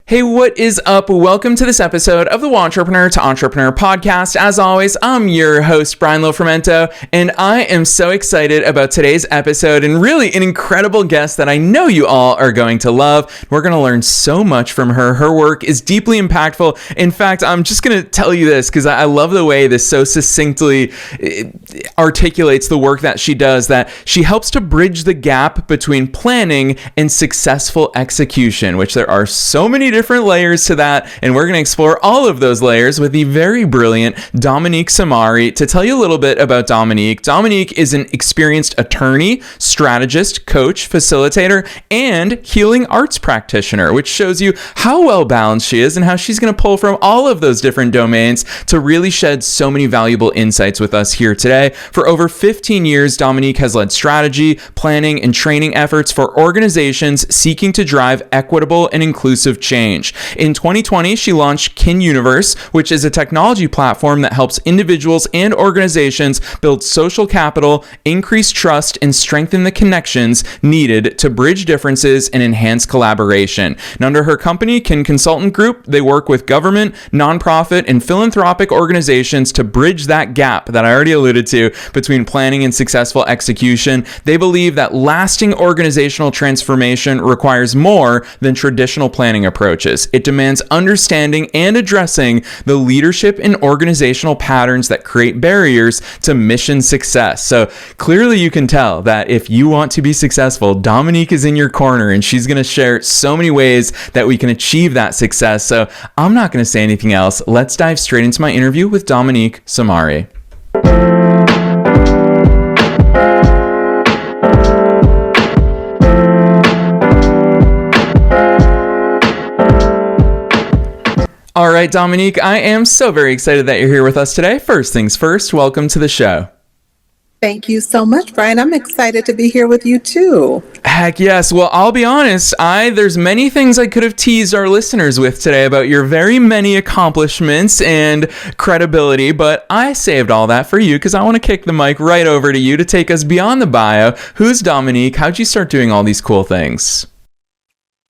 Hey, what is up? Welcome to this episode of the Entrepreneur to Entrepreneur podcast. As always, I'm your host, Brian Lofrumento, and I am so excited about today's episode and really an incredible guest that I know you all are going to love. We're going to learn so much from her. Her work is deeply impactful. In fact, I'm just going to tell you this because I love the way this so succinctly articulates the work that she does, that she helps to bridge the gap between planning and successful execution, which there are so many different layers to that, and we're going to explore all of those layers with the very brilliant Dominique Samari. To tell you a little bit about Dominique is an experienced attorney, strategist, coach, facilitator, and healing arts practitioner, which shows you how well balanced she is and how she's going to pull from all of those different domains to really shed so many valuable insights with us here today. For over 15 years, Dominique has led strategy, planning, and training efforts for organizations seeking to drive equitable and inclusive change. In 2020, she launched Kin Universe, which is a technology platform that helps individuals and organizations build social capital, increase trust, and strengthen the connections needed to bridge differences and enhance collaboration. And under her company, Kin Consultant Group, they work with government, nonprofit, and philanthropic organizations to bridge that gap that I already alluded to between planning and successful execution. They believe that lasting organizational transformation requires more than traditional planning approaches. It demands understanding and addressing the leadership and organizational patterns that create barriers to mission success. So clearly you can tell that if you want to be successful, Dominique is in your corner, and she's going to share so many ways that we can achieve that success. So I'm not going to say anything else. Let's dive straight into my interview with Dominique Samari. All right, Dominique, I am so very excited that you're here with us today. First things first, welcome to the show. Thank you so much, Brian. I'm excited to be here with you too. Heck yes. Well, I'll be honest, there's many things I could have teased our listeners with today about your very many accomplishments and credibility, but I saved all that for you because I want to kick the mic right over to you to take us beyond the bio. Who's Dominique? How'd you start doing all these cool things?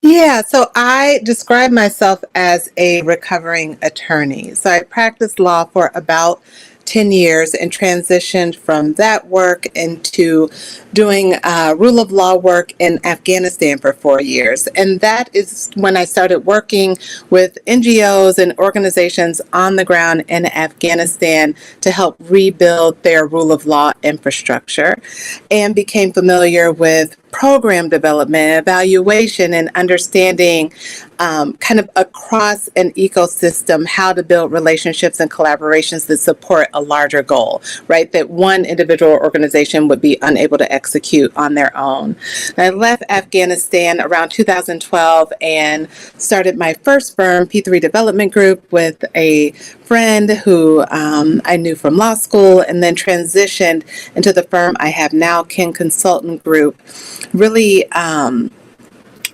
Yeah, so I describe myself as a recovering attorney. So I practiced law for about 10 years and transitioned from that work into doing rule of law work in Afghanistan for 4 years. And that is when I started working with NGOs and organizations on the ground in Afghanistan to help rebuild their rule of law infrastructure, and became familiar with program development, evaluation, and understanding kind of across an ecosystem how to build relationships and collaborations that support a larger goal, right? That one individual organization would be unable to execute on their own. And I left Afghanistan around 2012 and started my first firm, P3 Development Group, with a friend who I knew from law school, and then transitioned into the firm I have now, Kin Consultant Group, really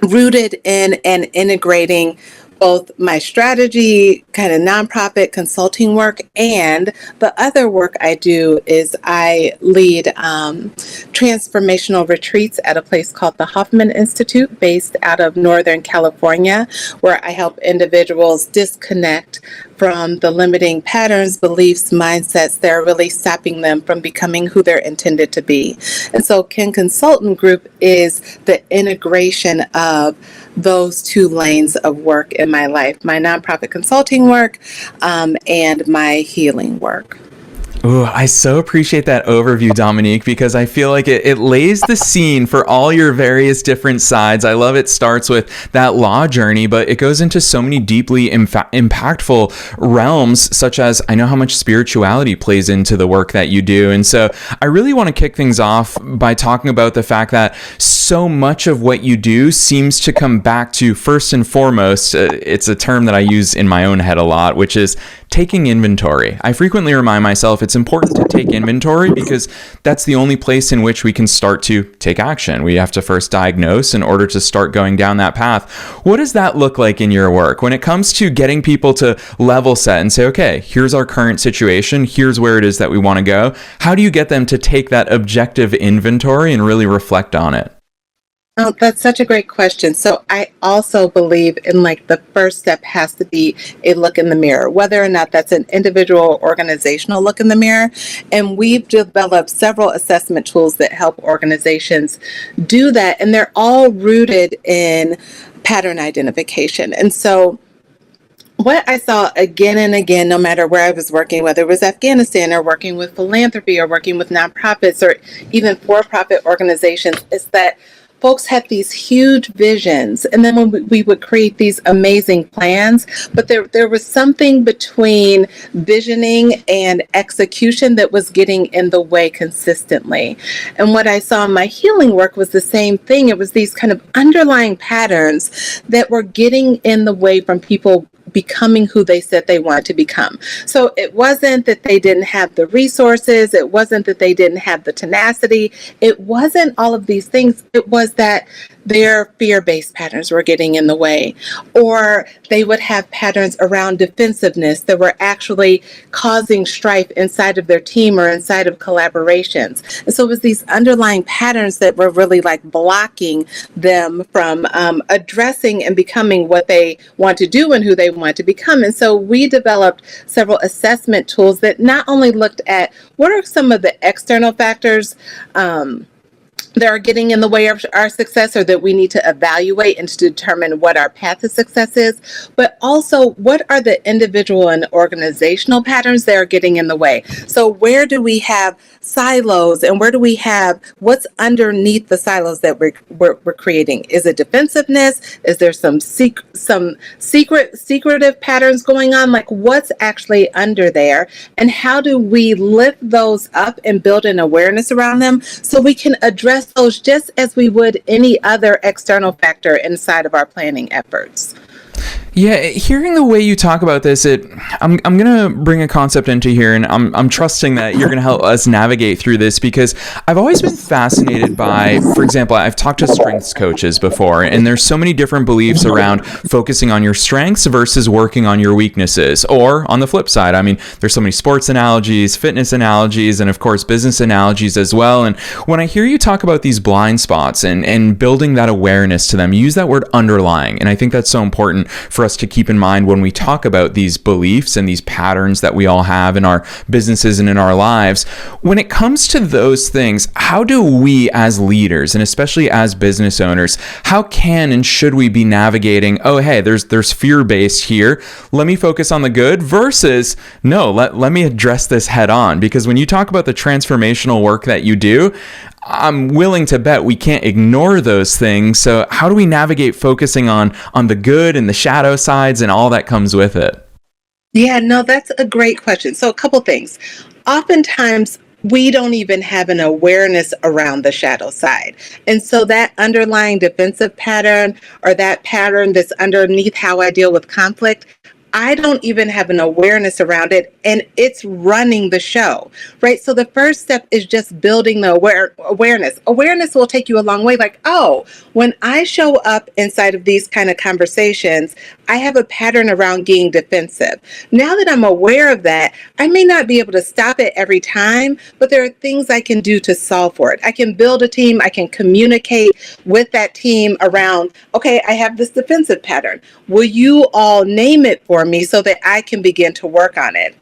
rooted in and integrating both my strategy, kind of nonprofit consulting work, and the other work I do is I lead transformational retreats at a place called the Hoffman Institute based out of Northern California, where I help individuals disconnect from the limiting patterns, beliefs, mindsets that are really stopping them from becoming who they're intended to be. And so Kin Consultant Group is the integration of those two lanes of work in my life, my nonprofit consulting work and my healing work. Ooh, I so appreciate that overview, Dominique, because I feel like it lays the scene for all your various different sides. I love it starts with that law journey, but it goes into so many deeply impactful realms, such as I know how much spirituality plays into the work that you do. And so I really want to kick things off by talking about the fact that so much of what you do seems to come back to, first and foremost, it's a term that I use in my own head a lot, which is taking inventory. I frequently remind myself it's important to take inventory because that's the only place in which we can start to take action. We have to first diagnose in order to start going down that path. What does that look like in your work when it comes to getting people to level set and say, okay, here's our current situation, here's where it is that we want to go? How do you get them to take that objective inventory and really reflect on it? Oh, that's such a great question. So I also believe in like the first step has to be a look in the mirror, whether or not that's an individual or organizational look in the mirror. And we've developed several assessment tools that help organizations do that. And they're all rooted in pattern identification. And so what I saw again and again, no matter where I was working, whether it was Afghanistan or working with philanthropy or working with nonprofits or even for-profit organizations, is that folks had these huge visions. And then when we would create these amazing plans, but there was something between visioning and execution that was getting in the way consistently. And what I saw in my healing work was the same thing. It was these kind of underlying patterns that were getting in the way from people becoming who they said they wanted to become. So it wasn't that they didn't have the resources. It wasn't that they didn't have the tenacity. It wasn't all of these things. It was that their fear-based patterns were getting in the way, or they would have patterns around defensiveness that were actually causing strife inside of their team or inside of collaborations. And so it was these underlying patterns that were really like blocking them from addressing and becoming what they want to do and who they want to become. And so we developed several assessment tools that not only looked at what are some of the external factors that are getting in the way of our success, or that we need to evaluate and to determine what our path to success is, but also what are the individual and organizational patterns that are getting in the way. So where do we have silos, and where do we have what's underneath the silos that we're creating? Is it defensiveness? Is there some secretive patterns going on? Like what's actually under there, and how do we lift those up and build an awareness around them so we can address those just as we would any other external factor inside of our planning efforts? Yeah, hearing the way you talk about this, I'm gonna bring a concept into here, and I'm trusting that you're gonna help us navigate through this, because I've always been fascinated by, for example, I've talked to strengths coaches before, and there's so many different beliefs around focusing on your strengths versus working on your weaknesses. Or on the flip side, I mean, there's so many sports analogies, fitness analogies, and of course business analogies as well. And when I hear you talk about these blind spots and building that awareness to them, you use that word underlying, and I think that's so important for us to keep in mind when we talk about these beliefs and these patterns that we all have in our businesses and in our lives. When it comes to those things, how do we as leaders, and especially as business owners, how can and should we be navigating, oh, hey, there's fear-based here, let me focus on the good, versus, no, let me address this head on? Because when you talk about the transformational work that you do, I'm willing to bet we can't ignore those things. So how do we navigate focusing on the good and the shadow sides and all that comes with it? Yeah, no, that's a great question. So a couple things. Oftentimes, we don't even have an awareness around the shadow side. And so that underlying defensive pattern, or that pattern that's underneath how I deal with conflict, I don't even have an awareness around it, and it's running the show, right? So the first step is just building the awareness. Awareness will take you a long way. Like, oh, when I show up inside of these kind of conversations, I have a pattern around being defensive. Now that I'm aware of that, I may not be able to stop it every time, but there are things I can do to solve for it. I can build a team. I can communicate with that team around, okay, I have this defensive pattern. Will you all name it for me so that I can begin to work on it?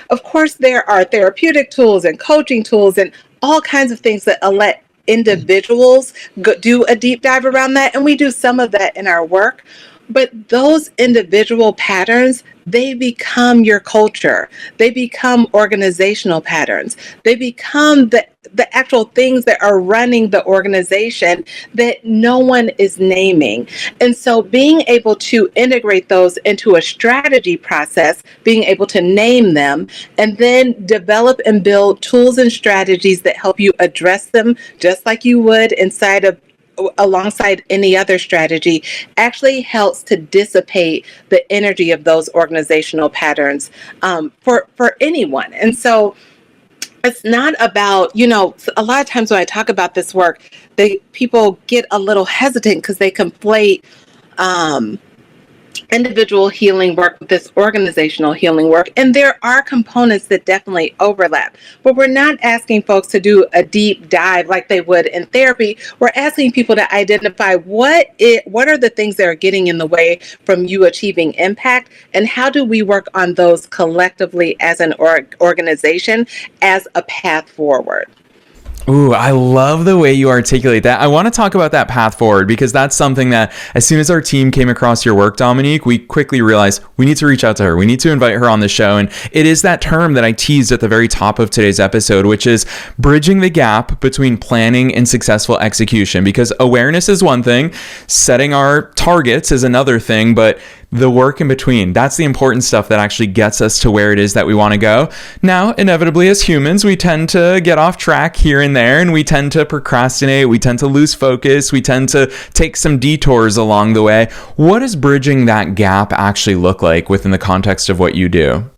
Of course, there are therapeutic tools and coaching tools and all kinds of things that let individuals do a deep dive around that. And we do some of that in our work. But those individual patterns, they become your culture. They become organizational patterns. They become the actual things that are running the organization that no one is naming. And so being able to integrate those into a strategy process, being able to name them, and then develop and build tools and strategies that help you address them just like you would alongside any other strategy, actually helps to dissipate the energy of those organizational patterns for anyone. And so it's not about, a lot of times when I talk about this work, people get a little hesitant because they conflate individual healing work with this organizational healing work. And there are components that definitely overlap, but we're not asking folks to do a deep dive like they would in therapy. We're asking people to identify what are the things that are getting in the way from you achieving impact, and how do we work on those collectively as an organization as a path forward. Ooh, I love the way you articulate that. I want to talk about that path forward, because that's something that as soon as our team came across your work, Dominique, we quickly realized we need to reach out to her. We need to invite her on the show. And it is that term that I teased at the very top of today's episode, which is bridging the gap between planning and successful execution. Because awareness is one thing, setting our targets is another thing, but the work in between, that's the important stuff that actually gets us to where it is that we want to go. Now, inevitably, as humans, we tend to get off track here and there, and we tend to procrastinate, we tend to lose focus, we tend to take some detours along the way. What does bridging that gap actually look like within the context of what you do?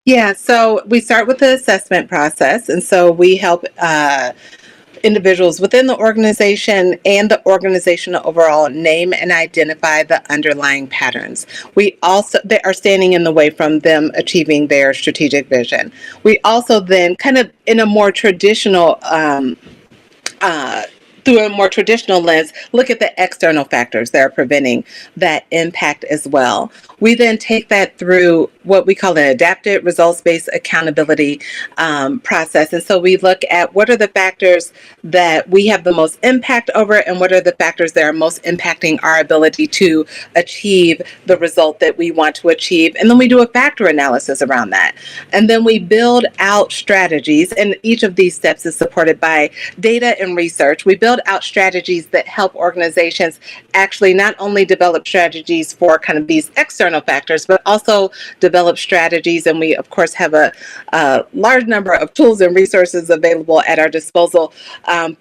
Yeah, so we start with the assessment process, and so we help individuals within the organization and the organization overall name and identify the underlying patterns. They are standing in the way from them achieving their strategic vision. We also then kind of in a more traditional through a more traditional lens, look at the external factors that are preventing that impact as well. We then take that through what we call an adapted results-based accountability process. And so we look at what are the factors that we have the most impact over, and what are the factors that are most impacting our ability to achieve the result that we want to achieve. And then we do a factor analysis around that. And then we build out strategies, and each of these steps is supported by data and research. We build out strategies that help organizations actually not only develop strategies for kind of these external factors, but also develop strategies. And we, of course, have a large number of tools and resources available at our disposal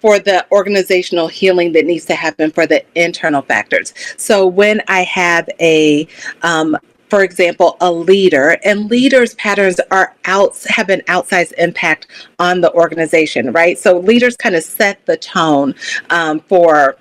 for the organizational healing that needs to happen for the internal factors. So when I have for example, a leader, and leaders' patterns have an outsized impact on the organization, right? So leaders kind of set the tone for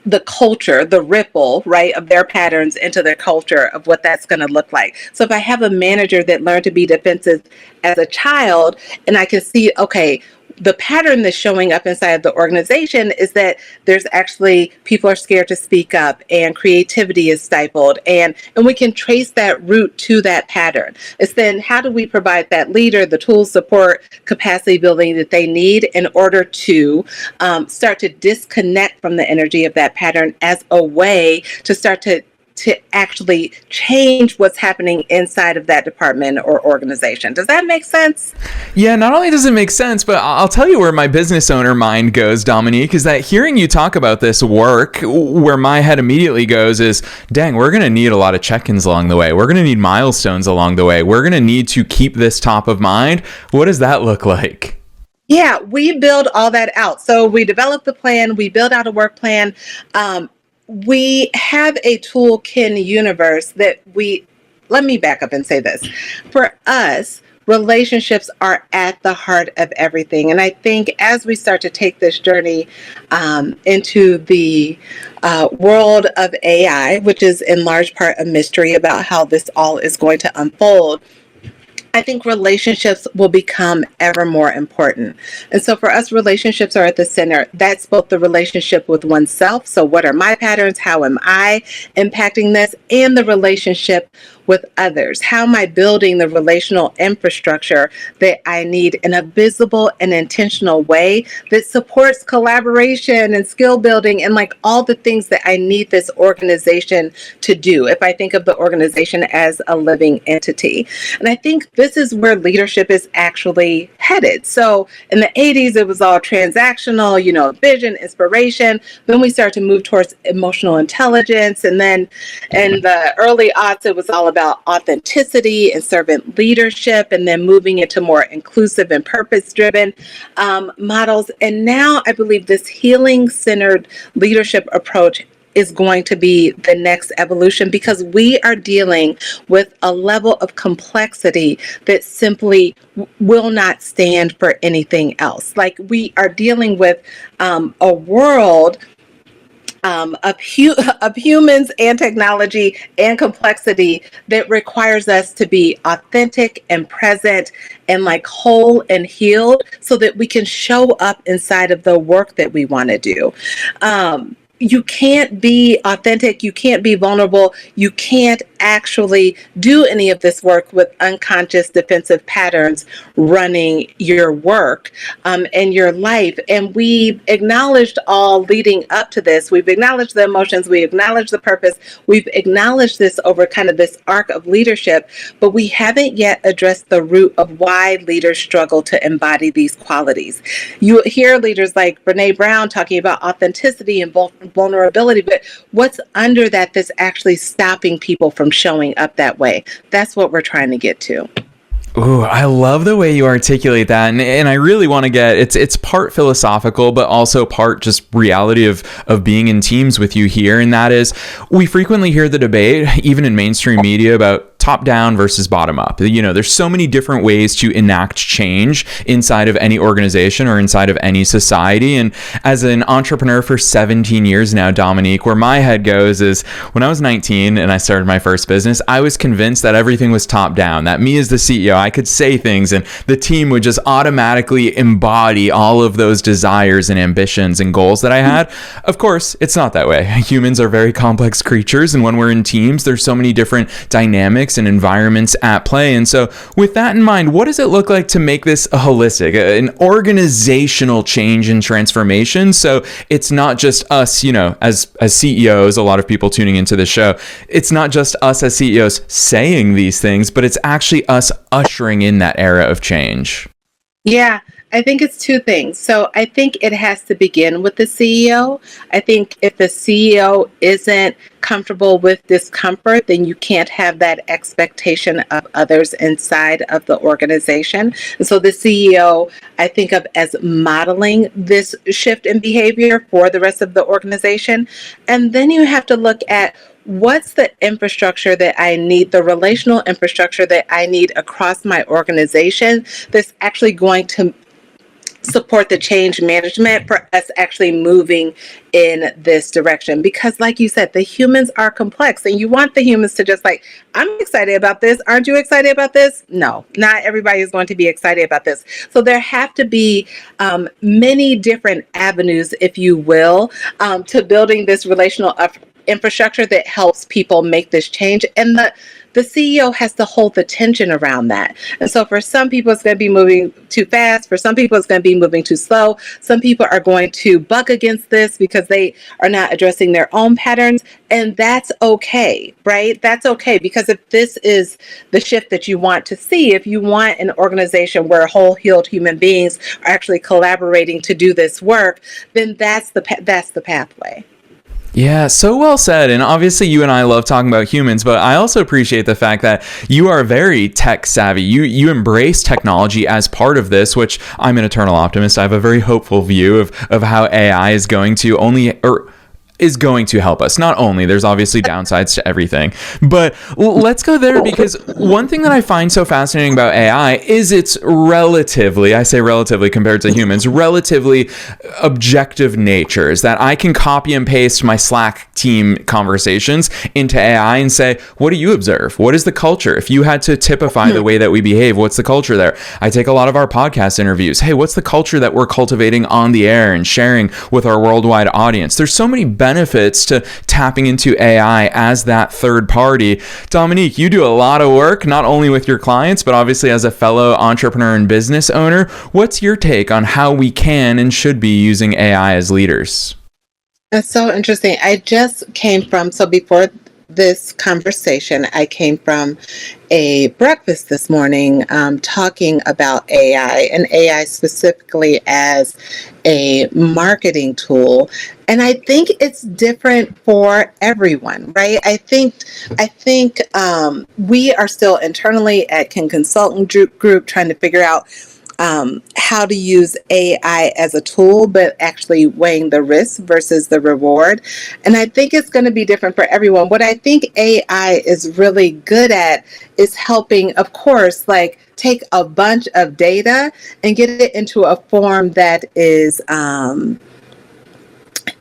the culture, the ripple, right, of their patterns into their culture of what that's going to look like. So if I have a manager that learned to be defensive as a child, and I can see, okay, the pattern that's showing up inside the organization is that there's actually people are scared to speak up, and creativity is stifled, and we can trace that root to that pattern. It's then how do we provide that leader the tools, support, capacity building that they need in order to start to disconnect from the energy of that pattern as a way to start to actually change what's happening inside of that department or organization. Does that make sense? Yeah, not only does it make sense, but I'll tell you where my business owner mind goes, Dominique, is that hearing you talk about this work, where my head immediately goes is, dang, we're going to need a lot of check-ins along the way. We're going to need milestones along the way. We're going to need to keep this top of mind. What does that look like? Yeah, we build all that out. So we develop the plan, we build out a work plan. We have a toolkin universe let me back up and say this. For us, relationships are at the heart of everything. And I think as we start to take this journey into the world of AI, which is in large part a mystery about how this all is going to unfold, I think relationships will become ever more important. And so for us, relationships are at the center. That's both the relationship with oneself. So what are my patterns? How am I impacting this? And the relationship with others. How am I building the relational infrastructure that I need in a visible and intentional way that supports collaboration and skill building and like all the things that I need this organization to do, if I think of the organization as a living entity. And I think this is where leadership is actually headed. So in the 80s, it was all transactional, vision, inspiration. Then we start to move towards emotional intelligence. And then in the early aughts, it was all about authenticity and servant leadership, and then moving into more inclusive and purpose-driven models. And now I believe this healing-centered leadership approach is going to be the next evolution, because we are dealing with a level of complexity that simply will not stand for anything else. Like, we are dealing with a world of humans and technology and complexity that requires us to be authentic and present and like whole and healed so that we can show up inside of the work that we want to do. You can't be authentic, you can't be vulnerable, you can't actually do any of this work with unconscious defensive patterns running your work and your life. And we've acknowledged all leading up to this. We've acknowledged the emotions, we acknowledged the purpose, we've acknowledged this over kind of this arc of leadership, but we haven't yet addressed the root of why leaders struggle to embody these qualities. You hear leaders like Brene Brown talking about authenticity and vulnerability, but what's under that that's actually stopping people from showing up that way? That's what we're trying to get to. Ooh, I love the way you articulate that, and I really want to get it's part philosophical, but also part just reality of being in teams with you here, and that is we frequently hear the debate, even in mainstream media, about top down versus bottom up. You know, there's so many different ways to enact change inside of any organization or inside of any society. And as an entrepreneur for 17 years now, Dominique, where my head goes is when I was 19 and I started my first business, I was convinced that everything was top down, that me as the CEO, I could say things and the team would just automatically embody all of those desires and ambitions and goals that I had. Of course, it's not that way. Humans are very complex creatures. And when we're in teams, there's so many different dynamics and environments at play. And so with that in mind, what does it look like to make this a holistic, an organizational change and transformation? So it's not just us, you know, as CEOs, a lot of people tuning into the show, it's not just us as CEOs saying these things, but it's actually us ushering in that era of change. Yeah, I think it's two things. So I think it has to begin with the CEO. I think if the CEO isn't comfortable with discomfort, then you can't have that expectation of others inside of the organization. And so the CEO, I think of as modeling this shift in behavior for the rest of the organization. And then you have to look at what's the infrastructure that I need, the relational infrastructure that I need across my organization that's actually going to support the change management for us actually moving in this direction. Because like you said, the humans are complex and you want the humans to just like, I'm excited about this. Aren't you excited about this? No, not everybody is going to be excited about this. So there have to be many different avenues, if you will, to building this relational infrastructure that helps people make this change. And the CEO has to hold the tension around that. And so for some people, it's going to be moving too fast. For some people, it's going to be moving too slow. Some people are going to buck against this because they are not addressing their own patterns. And that's okay, right? That's okay. Because if this is the shift that you want to see, if you want an organization where whole healed human beings are actually collaborating to do this work, then that's the pathway. Yeah, so well said. And obviously you and I love talking about humans, but I also appreciate the fact that you are very tech savvy. You embrace technology as part of this, which I'm an eternal optimist. I have a very hopeful view of how AI is going to is going to help us. Not only, there's obviously downsides to everything, but let's go there, because one thing that I find so fascinating about AI is it's relatively, I say relatively compared to humans, relatively objective nature, is that I can copy and paste my Slack team conversations into AI and say, what do you observe? What is the culture? If you had to typify the way that we behave, what's the culture there? I take a lot of our podcast interviews. Hey, what's the culture that we're cultivating on the air and sharing with our worldwide audience? There's so many benefits to tapping into AI as that third party. Dominique, you do a lot of work, not only with your clients, but obviously as a fellow entrepreneur and business owner. What's your take on how we can and should be using AI as leaders? That's so interesting. I just came from, so before this conversation, I came from a breakfast this morning talking about AI, and AI specifically as a marketing tool. And I think it's different for everyone, right? I think we are still internally at Kin Consultant Group trying to figure out how to use AI as a tool, but actually weighing the risk versus the reward. And I think it's going to be different for everyone. What I think AI is really good at is helping, of course, like take a bunch of data and get it into a form that is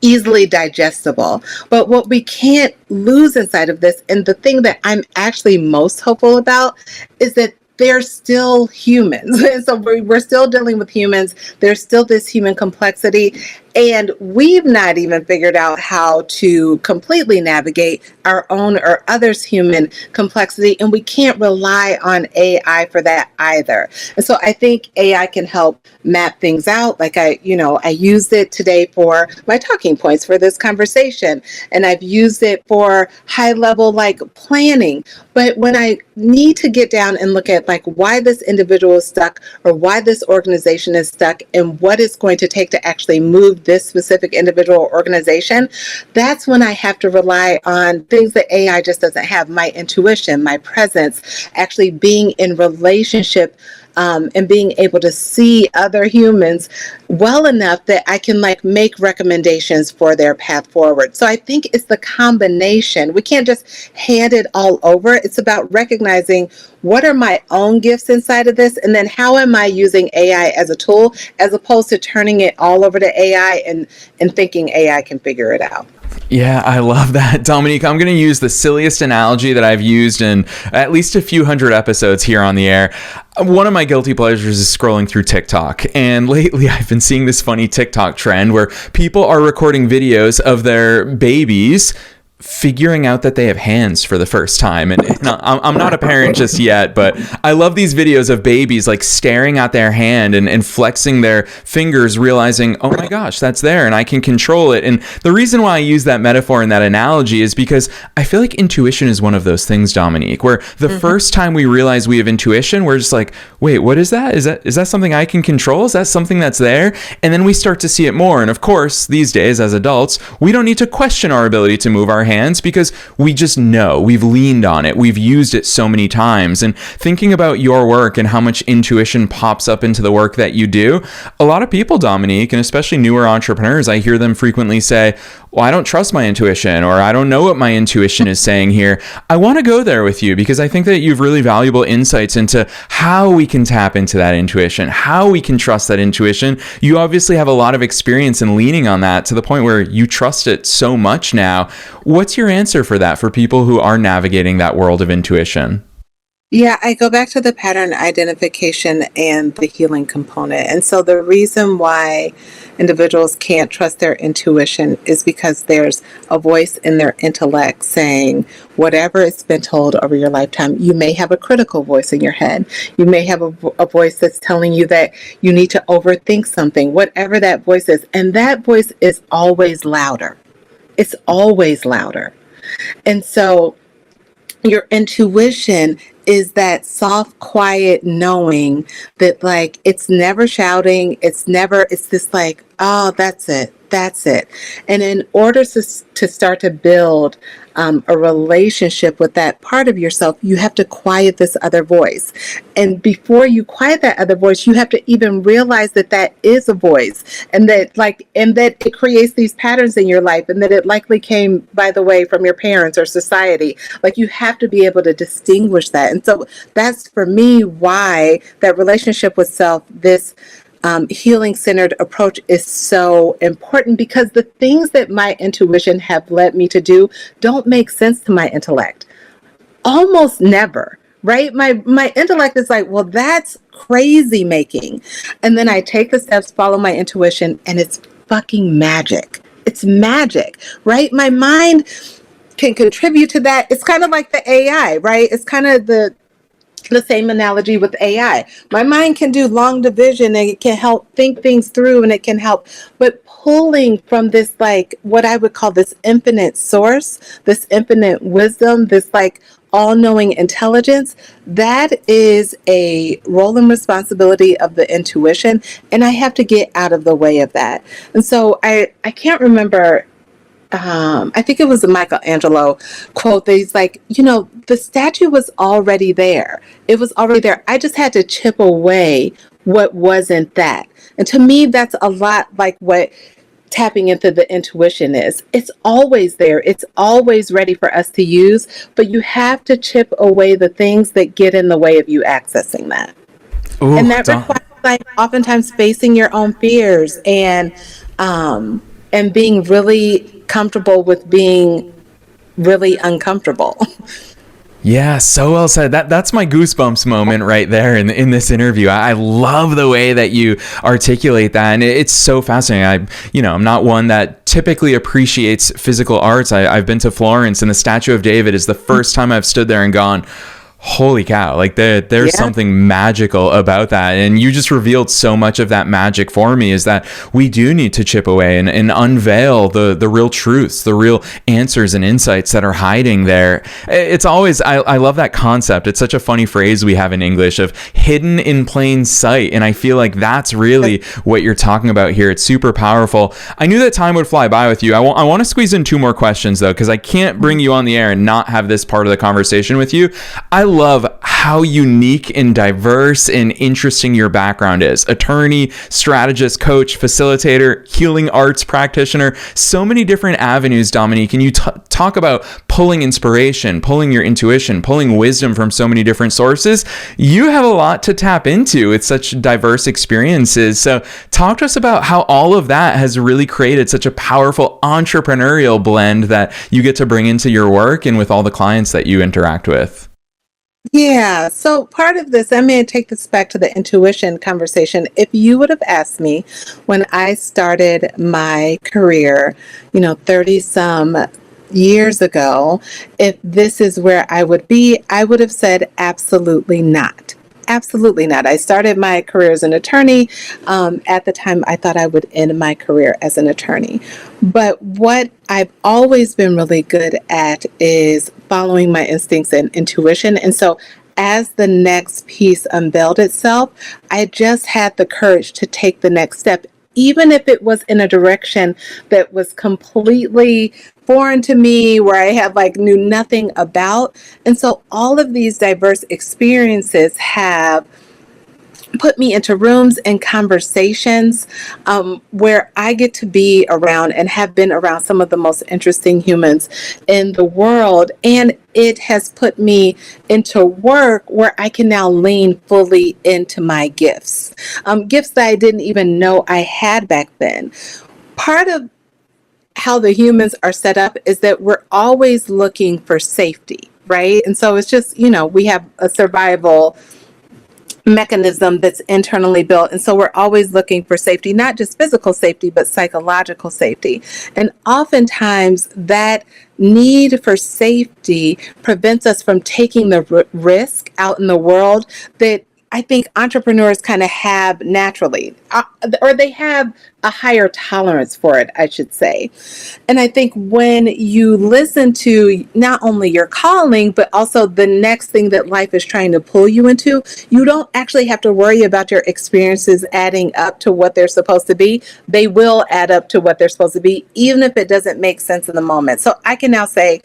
easily digestible. But what we can't lose inside of this, and the thing that I'm actually most hopeful about, is that they're still humans. And so we're still dealing with humans. There's still this human complexity. And we've not even figured out how to completely navigate our own or others' human complexity. And we can't rely on AI for that either. And so I think AI can help map things out. Like I used it today for my talking points for this conversation. And I've used it for high level like planning. But when I need to get down and look at like why this individual is stuck or why this organization is stuck and what it's going to take to actually move this specific individual or organization, that's when I have to rely on things that AI just doesn't have. My intuition, my presence, actually being in relationship and being able to see other humans well enough that I can like make recommendations for their path forward. So I think it's the combination. We can't just hand it all over. It's about recognizing what are my own gifts inside of this, and then how am I using AI as a tool, as opposed to turning it all over to AI and thinking AI can figure it out. Yeah, I love that. Dominique, I'm going to use the silliest analogy that I've used in at least a few hundred episodes here on the air. One of my guilty pleasures is scrolling through TikTok. And lately I've been seeing this funny TikTok trend where people are recording videos of their babies figuring out that they have hands for the first time. And I'm not a parent just yet, but I love these videos of babies like staring at their hand and flexing their fingers, realizing, oh my gosh, that's there and I can control it. And the reason why I use that metaphor and that analogy is because I feel like intuition is one of those things, Dominique, where the first time we realize we have intuition, we're just like, wait, what is that? Is that something I can control? Is that something that's there? And then we start to see it more. And of course, these days as adults, we don't need to question our ability to move our hands because we just know, we've leaned on it, we've used it so many times. And thinking about your work and how much intuition pops up into the work that you do, a lot of people, Dominique, and especially newer entrepreneurs, I hear them frequently say, well, I don't trust my intuition, or I don't know what my intuition is saying here. I want to go there with you because I think that you've really valuable insights into how we can tap into that intuition, how we can trust that intuition. You obviously have a lot of experience in leaning on that to the point where you trust it so much now. What's your answer for that for people who are navigating that world of intuition? Yeah, I go back to the pattern identification and the healing component. And so the reason why individuals can't trust their intuition is because there's a voice in their intellect saying, whatever it's been told over your lifetime, you may have a critical voice in your head. You may have a voice that's telling you that you need to overthink something, whatever that voice is. And that voice is always louder. It's always louder. And so your intuition is that soft, quiet knowing that like it's never shouting, it's this like, oh, that's it. And in order to start to build a relationship with that part of yourself, you have to quiet this other voice. And before you quiet that other voice, you have to even realize that that is a voice, and that it creates these patterns in your life, and that it likely came, by the way, from your parents or society. Like, you have to be able to distinguish that. And so that's, for me, why that relationship with self, this healing-centered approach is so important, because the things that my intuition have led me to do don't make sense to my intellect. Almost never, right? My intellect is like, well, that's crazy making. And then I take the steps, follow my intuition, and it's fucking magic. It's magic, right? My mind can contribute to that. It's kind of like the AI, right? It's kind of the same analogy with AI. My mind can do long division, and it can help think things through, and it can help, but pulling from this, like, what I would call this infinite source, this infinite wisdom, this like all-knowing intelligence, that is a role and responsibility of the intuition, and I have to get out of the way of that. And so I can't remember, I think it was a Michelangelo quote that he's like, the statue was already there. It was already there. I just had to chip away what wasn't that. And to me, that's a lot like what tapping into the intuition is. It's always there. It's always ready for us to use, but you have to chip away the things that get in the way of you accessing that. And that requires, like, oftentimes facing your own fears and, and being really comfortable with being really uncomfortable. Yeah, so well said. That's my goosebumps moment right there in this interview. I love the way that you articulate that, and it's so fascinating. I'm not one that typically appreciates physical arts. I've been to Florence, and the Statue of David is the first time I've stood there and gone, holy cow, like there's something magical about that. And you just revealed so much of that magic for me, is that we do need to chip away and unveil the real truths, the real answers and insights that are hiding there. It's always, I love that concept. It's such a funny phrase we have in English of hidden in plain sight. And I feel like that's really what you're talking about here. It's super powerful. I knew that time would fly by with you. I want to squeeze in 2 more questions though, because I can't bring you on the air and not have this part of the conversation with you. I love how unique and diverse and interesting your background is. Attorney, strategist, coach, facilitator, healing arts practitioner, so many different avenues, Dominique. And you talk about pulling inspiration, pulling your intuition, pulling wisdom from so many different sources. You have a lot to tap into with such diverse experiences. So talk to us about how all of that has really created such a powerful entrepreneurial blend that you get to bring into your work and with all the clients that you interact with. Yeah, so part of this, I'm going to take this back to the intuition conversation. If you would have asked me when I started my career, 30 some years ago, if this is where I would be, I would have said absolutely not. Absolutely not. I started my career as an attorney. At the time, I thought I would end my career as an attorney. But what I've always been really good at is following my instincts and intuition. And so as the next piece unveiled itself, I just had the courage to take the next step, even if it was in a direction that was completely foreign to me, where I had knew nothing about. And so all of these diverse experiences have put me into rooms and conversations where I get to be around and have been around some of the most interesting humans in the world. And it has put me into work where I can now lean fully into my gifts, gifts that I didn't even know I had back then. Part of how the humans are set up is that we're always looking for safety, right? And so it's just, we have a survival mechanism that's internally built. And so we're always looking for safety, not just physical safety, but psychological safety. And oftentimes that need for safety prevents us from taking the risk out in the world that I think entrepreneurs kind of have naturally, or they have a higher tolerance for it, I should say. And I think when you listen to not only your calling, but also the next thing that life is trying to pull you into, you don't actually have to worry about your experiences adding up to what they're supposed to be. They will add up to what they're supposed to be, even if it doesn't make sense in the moment. So I can now say,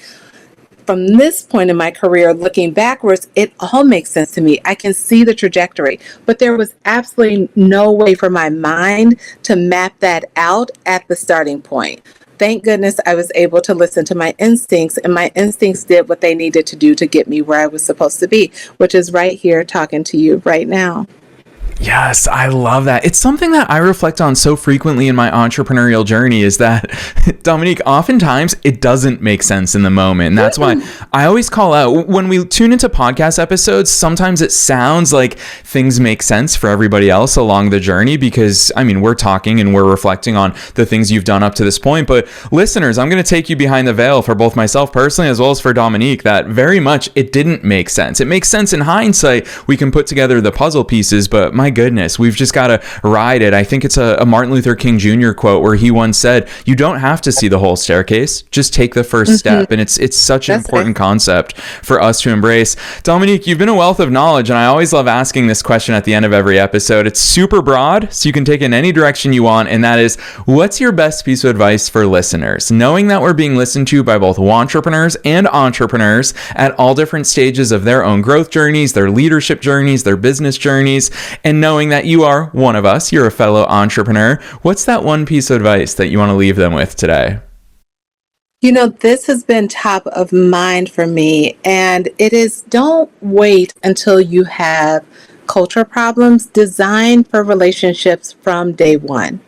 from this point in my career, looking backwards, it all makes sense to me. I can see the trajectory, but there was absolutely no way for my mind to map that out at the starting point. Thank goodness I was able to listen to my instincts, and my instincts did what they needed to do to get me where I was supposed to be, which is right here talking to you right now. Yes, I love that. It's something that I reflect on so frequently in my entrepreneurial journey, is that, Dominique, oftentimes it doesn't make sense in the moment. And that's why I always call out, when we tune into podcast episodes, sometimes it sounds like things make sense for everybody else along the journey, because, we're talking and we're reflecting on the things you've done up to this point. But listeners, I'm going to take you behind the veil for both myself personally, as well as for Dominique, that very much it didn't make sense. It makes sense in hindsight. We can put together the puzzle pieces, but my goodness, we've just got to ride it. I think it's a Martin Luther King Jr. quote where he once said, you don't have to see the whole staircase, just take the first step. And it's such an important concept for us to embrace. Dominique, you've been a wealth of knowledge, and I always love asking this question at the end of every episode. It's super broad, so you can take it in any direction you want, and that is, what's your best piece of advice for listeners? Knowing that we're being listened to by both entrepreneurs and entrepreneurs at all different stages of their own growth journeys, their leadership journeys, their business journeys, and knowing that you are one of us, you're a fellow entrepreneur, what's that one piece of advice that you want to leave them with today? This has been top of mind for me, and it is, don't wait until you have culture problems. Design for relationships from day one.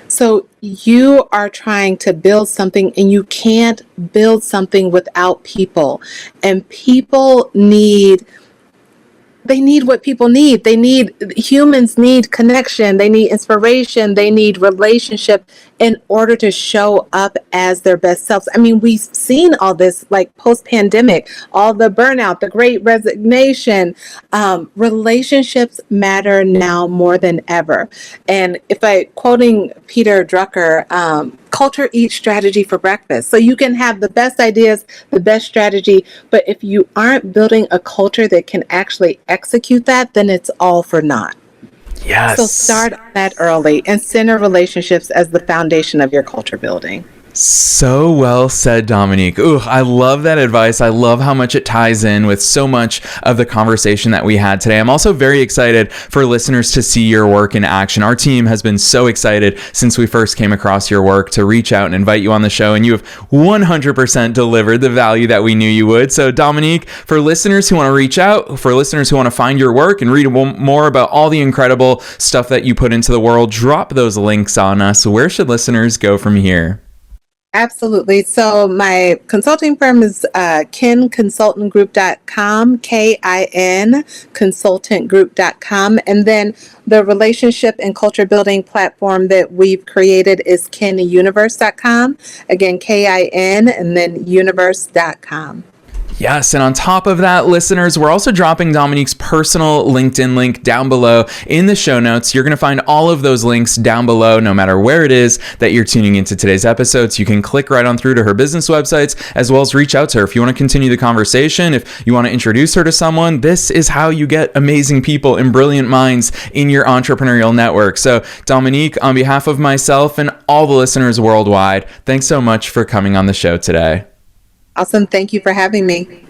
So you are trying to build something and you can't build something without people. And people need what people need. Humans need connection, they need inspiration, they need relationship in order to show up as their best selves. I mean, we've seen all this like post-pandemic, all the burnout, the great resignation. Relationships matter now more than ever. And if I quoting Peter Drucker, culture eats strategy for breakfast. So you can have the best ideas, the best strategy, but if you aren't building a culture that can actually execute that, then it's all for naught. Yes. So start on that early and center relationships as the foundation of your culture building. So well said, Dominique. Ooh, I love that advice. I love how much it ties in with so much of the conversation that we had today. I'm also very excited for listeners to see your work in action. Our team has been so excited since we first came across your work to reach out and invite you on the show, and you have 100% delivered the value that we knew you would. So, Dominique, for listeners who want to reach out, for listeners who want to find your work and read more about all the incredible stuff that you put into the world, drop those links on us. Where should listeners go from here? Absolutely. So my consulting firm is kinconsultantgroup.com, KIN consultantgroup.com. And then the relationship and culture building platform that we've created is kinuniverse.com. Again, KIN and then universe.com. Yes, and on top of that, listeners, we're also dropping Dominique's personal LinkedIn link down below in the show notes. You're going to find all of those links down below, no matter where it is that you're tuning into today's episodes. You can click right on through to her business websites, as well as reach out to her. If you want to continue the conversation, if you want to introduce her to someone, this is how you get amazing people and brilliant minds in your entrepreneurial network. So, Dominique, on behalf of myself and all the listeners worldwide, thanks so much for coming on the show today. Awesome. Thank you for having me.